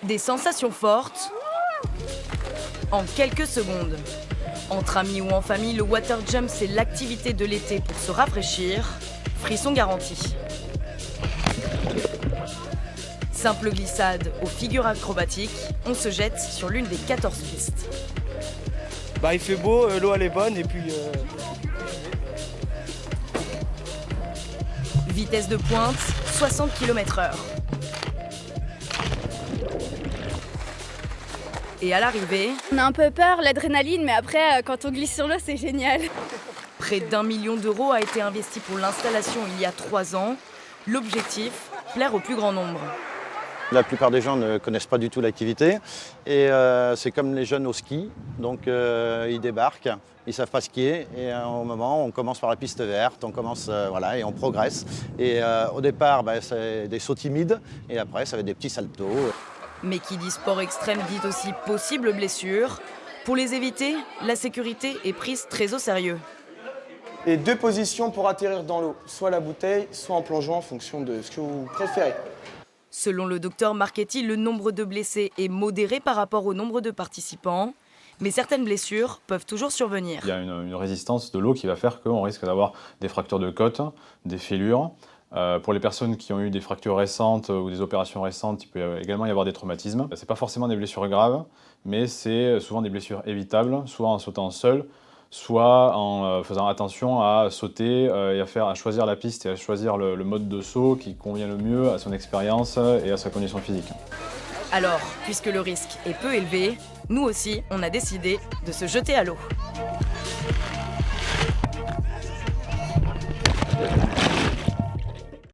Des sensations fortes en quelques secondes. Entre amis ou en famille, le water jump, c'est l'activité de l'été pour se rafraîchir. Frisson garanti. Simple glissade aux figures acrobatiques, on se jette sur l'une des 14 pistes. Il fait beau, l'eau elle est bonne et puis... Vitesse de pointe, 60 km/h. Et à l'arrivée, On a un peu peur, l'adrénaline, mais après, quand on glisse sur l'eau, c'est génial. près d'1 million d'euros a été investi pour l'installation il y a 3 ans. L'objectif, plaire au plus grand nombre. La plupart des gens ne connaissent pas du tout l'activité et c'est comme les jeunes au ski, donc ils débarquent, ils ne savent pas skier et au moment on commence par la piste verte, on commence et on progresse. Et au départ c'est des sauts timides et après ça va être des petits saltos. Mais qui dit sport extrême dit aussi possibles blessures. Pour les éviter, la sécurité est prise très au sérieux. Et 2 positions pour atterrir dans l'eau, soit la bouteille, soit en plongeant en fonction de ce que vous préférez. Selon le docteur Marchetti, le nombre de blessés est modéré par rapport au nombre de participants. Mais certaines blessures peuvent toujours survenir. Il y a une résistance de l'eau qui va faire qu'on risque d'avoir des fractures de côte, des fêlures. Pour les personnes qui ont eu des fractures récentes ou des opérations récentes, il peut également y avoir des traumatismes. Ce n'est pas forcément des blessures graves, mais c'est souvent des blessures évitables, soit en sautant seul, soit en faisant attention à sauter et à choisir la piste et à choisir le mode de saut qui convient le mieux à son expérience et à sa condition physique. Alors, puisque le risque est peu élevé, nous aussi, on a décidé de se jeter à l'eau.